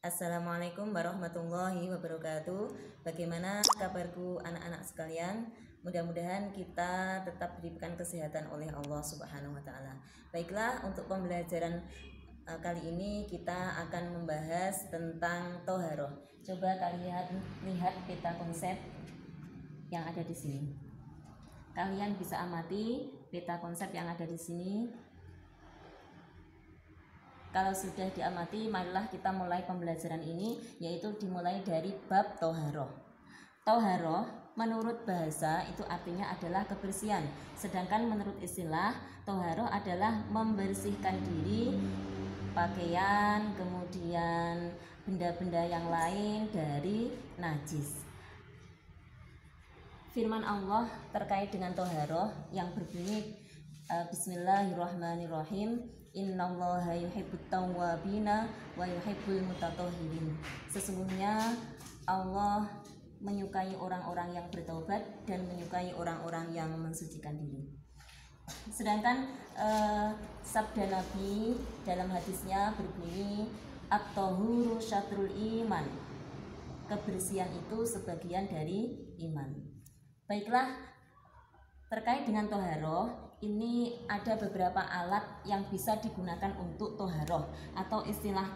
Assalamualaikum warahmatullahi wabarakatuh. Bagaimana kabarku anak-anak sekalian? Mudah-mudahan kita tetap diberikan kesehatan oleh Allah Subhanahu wa taala. Baiklah, untuk pembelajaran kali ini kita akan membahas tentang toharoh. Coba kalian lihat peta konsep yang ada di sini. Kalian bisa amati peta konsep yang ada di sini. Kalau sudah diamati, marilah kita mulai pembelajaran ini, yaitu dimulai dari bab toharoh. Toharoh menurut bahasa itu artinya adalah kebersihan, sedangkan menurut istilah toharoh adalah membersihkan diri, pakaian, kemudian benda-benda yang lain dari najis. Firman Allah terkait dengan toharoh yang berbunyi Bismillahirrahmanirrahim. Innallaha yuhibbut tawwabina wa yuhibbul mutatahhirin. Sesungguhnya Allah menyukai orang-orang yang bertaubat dan menyukai orang-orang yang mensucikan diri. Sedangkan sabda Nabi dalam hadisnya berbunyi at-tahuru syatrul iman. Kebersihan itu sebagian dari iman. Baiklah, terkait dengan toharoh, ini ada beberapa alat yang bisa digunakan untuk toharoh, atau istilah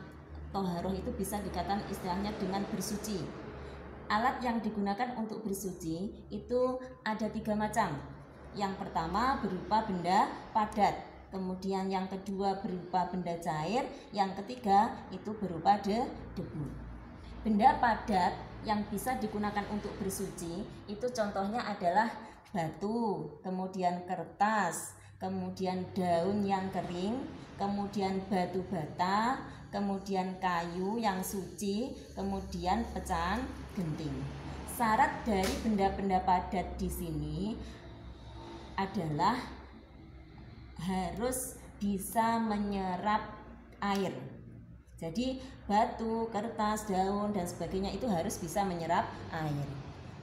toharoh itu bisa dikatakan istilahnya dengan bersuci. Alat yang digunakan untuk bersuci itu ada 3 macam. Yang pertama berupa benda padat, kemudian yang kedua berupa benda cair, yang ketiga itu berupa debu. Benda padat yang bisa digunakan untuk bersuci itu contohnya adalah batu, kemudian kertas, kemudian daun yang kering, kemudian batu bata, kemudian kayu yang suci, kemudian pecahan genting. Syarat dari benda-benda padat di sini adalah harus bisa menyerap air. Jadi batu, kertas, daun dan sebagainya itu harus bisa menyerap air.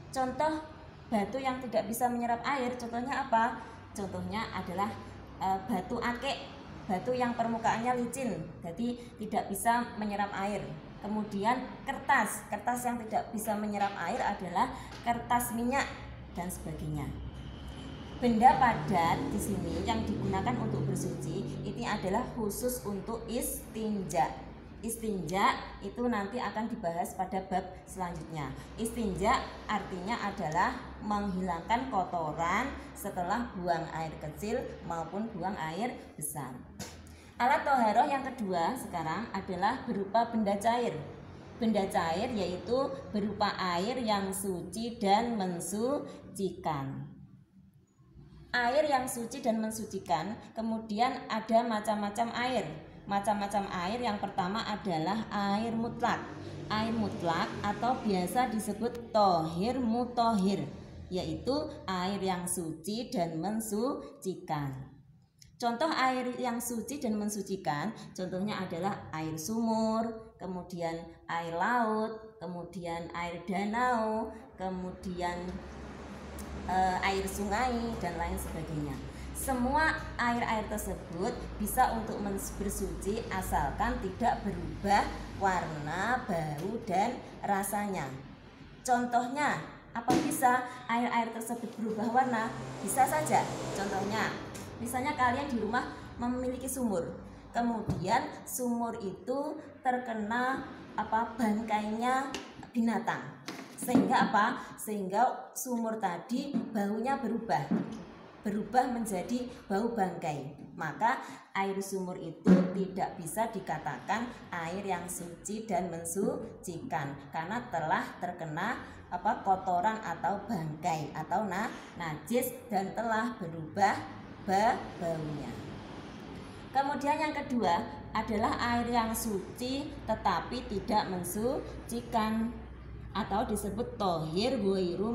Contoh batu yang tidak bisa menyerap air, contohnya apa? Contohnya adalah batu akik, batu yang permukaannya licin, jadi tidak bisa menyerap air. Kemudian kertas yang tidak bisa menyerap air adalah kertas minyak dan sebagainya. Benda padat di sini yang digunakan untuk bersuci ini adalah khusus untuk istinja. Istinja itu nanti akan dibahas pada bab selanjutnya. Istinja artinya adalah menghilangkan kotoran setelah buang air kecil maupun buang air besar. Alat toharoh yang kedua sekarang adalah berupa benda cair. Benda cair yaitu berupa air yang suci dan mensucikan. Air yang suci dan mensucikan, kemudian ada macam-macam air. Macam-macam air yang pertama adalah air mutlak. Air mutlak atau biasa disebut tohir mutohir, yaitu air yang suci dan mensucikan. Contoh air yang suci dan mensucikan, contohnya adalah air sumur, kemudian air laut, kemudian air danau, kemudian air sungai dan lain sebagainya. Semua air-air tersebut bisa untuk bersuci asalkan tidak berubah warna, bau, dan rasanya. Contohnya, apa bisa air-air tersebut berubah warna? Bisa saja. Contohnya, misalnya kalian di rumah memiliki sumur. Kemudian sumur itu terkena bangkainya binatang. Sehingga Sehingga sumur tadi baunya berubah menjadi bau bangkai. Maka air sumur itu tidak bisa dikatakan air yang suci dan mensucikan karena telah terkena kotoran atau bangkai atau najis dan telah berubah baunya. Kemudian yang kedua adalah air yang suci tetapi tidak mensucikan atau disebut tohir ghairu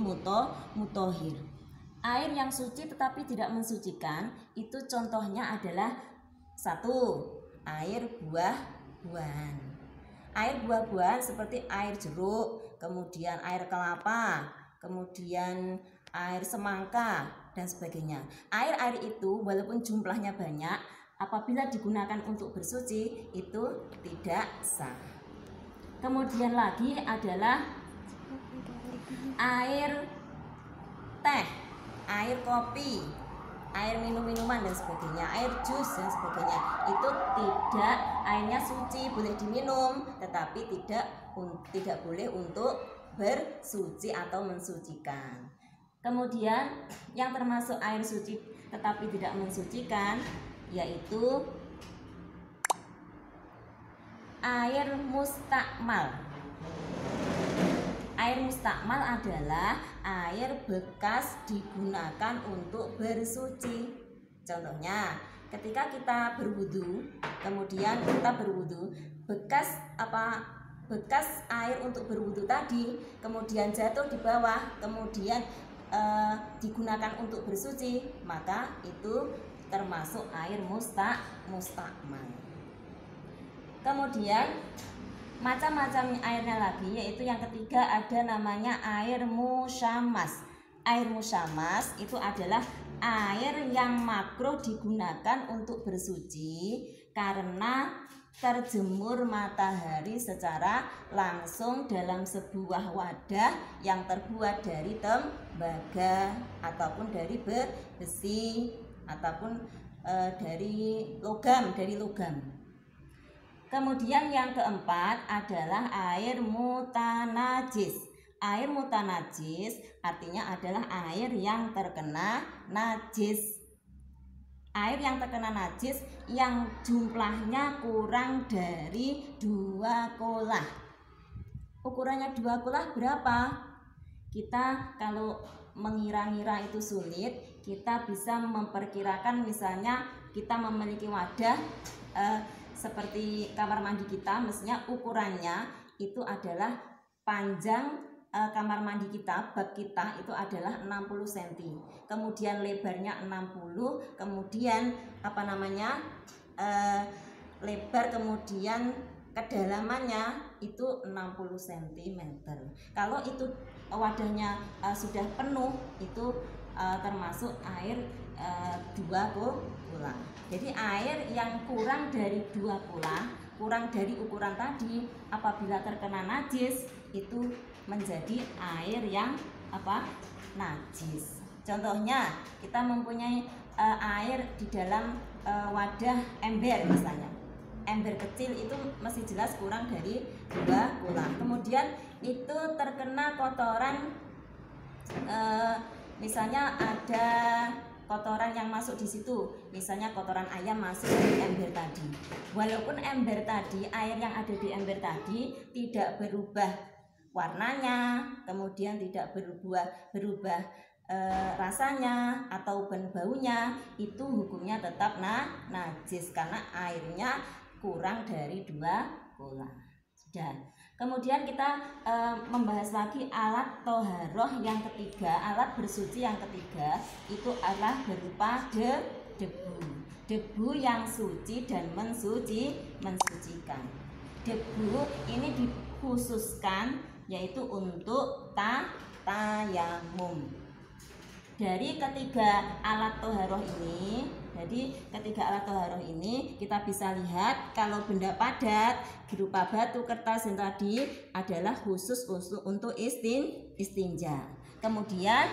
mutohir. Air yang suci tetapi tidak mensucikan itu contohnya adalah 1. Air buah-buahan. Air buah-buahan seperti air jeruk, kemudian air kelapa, kemudian air semangka dan sebagainya. Air-air itu walaupun jumlahnya banyak, apabila digunakan untuk bersuci itu tidak sah. Kemudian lagi adalah air teh, air kopi, air minum-minuman dan sebagainya, air jus dan sebagainya, itu tidak, airnya suci, boleh diminum, tetapi tidak boleh untuk bersuci atau mensucikan. Kemudian yang termasuk air suci tetapi tidak mensucikan yaitu air mustakmal. Air mustakmal adalah air bekas digunakan untuk bersuci. Contohnya, ketika kita berwudu, kemudian kita berwudu, bekas air untuk berwudu tadi kemudian jatuh di bawah, kemudian digunakan untuk bersuci, maka itu termasuk air mustakmal. Kemudian macam-macam airnya lagi, yaitu yang ketiga ada namanya air musyamas. Air musyamas itu adalah air yang makruh digunakan untuk bersuci karena terjemur matahari secara langsung dalam sebuah wadah yang terbuat dari tembaga ataupun dari besi ataupun dari logam. Kemudian yang keempat adalah air mutanajis. Air mutanajis artinya adalah air yang terkena najis. Air yang terkena najis yang jumlahnya kurang dari 2 kolah. Ukurannya 2 kolah berapa? Kita kalau mengira-ngira itu sulit, kita bisa memperkirakan, misalnya kita memiliki wadah seperti kamar mandi kita, mestinya ukurannya itu adalah panjang kamar mandi kita, bak kita itu adalah 60 cm. Kemudian lebarnya 60, kemudian lebar, kemudian kedalamannya itu 60 cm. Kalau itu wadahnya sudah penuh, itu termasuk air 2 kolah. Jadi air yang kurang dari 2 kolah, kurang dari ukuran tadi, apabila terkena najis itu menjadi air yang najis. Contohnya kita mempunyai air di dalam wadah ember, misalnya ember kecil itu masih jelas kurang dari 2 kolah. Kemudian itu terkena kotoran, misalnya ada kotoran yang masuk di situ, misalnya kotoran ayam masuk di ember tadi. Walaupun ember tadi, air yang ada di ember tadi tidak berubah warnanya, kemudian tidak berubah rasanya atau baunya, itu hukumnya tetap najis karena airnya kurang dari 2 kolah. Sudah. Kemudian kita membahas lagi alat toharoh yang ketiga, alat bersuci yang ketiga itu adalah berupa debu yang suci dan mensucikan. Debu ini dikhususkan yaitu untuk tayamum. Dari ketiga alat toharoh ini, kita bisa lihat kalau benda padat berupa batu, kertas, dan tadi adalah khusus untuk istinja. Kemudian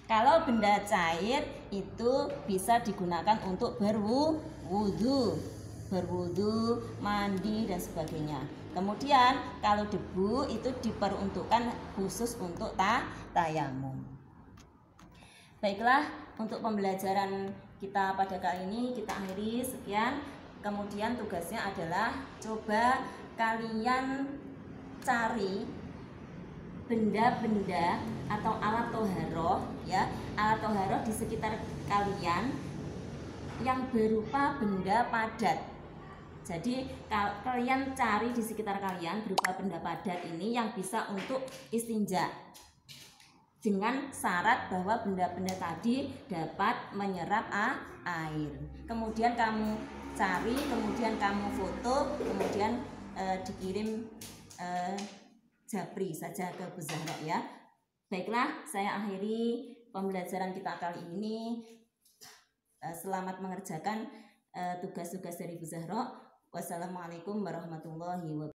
kalau benda cair itu bisa digunakan untuk berwudu, mandi dan sebagainya. Kemudian kalau debu itu diperuntukkan khusus untuk tayamum. Baiklah, untuk pembelajaran kita pada kali ini kita akhiri sekian. Kemudian tugasnya adalah coba kalian cari benda-benda atau alat toharoh, ya, alat toharoh di sekitar kalian yang berupa benda padat. Jadi kalian cari di sekitar kalian berupa benda padat ini yang bisa untuk istinja, dengan syarat bahwa benda-benda tadi dapat menyerap air. Kemudian kamu cari, kemudian kamu foto, kemudian dikirim japri saja ke Bu Zahra, ya. Baiklah, saya akhiri pembelajaran kita kali ini. Selamat mengerjakan tugas-tugas dari Bu Zahra. Wassalamualaikum warahmatullahi wabarakatuh.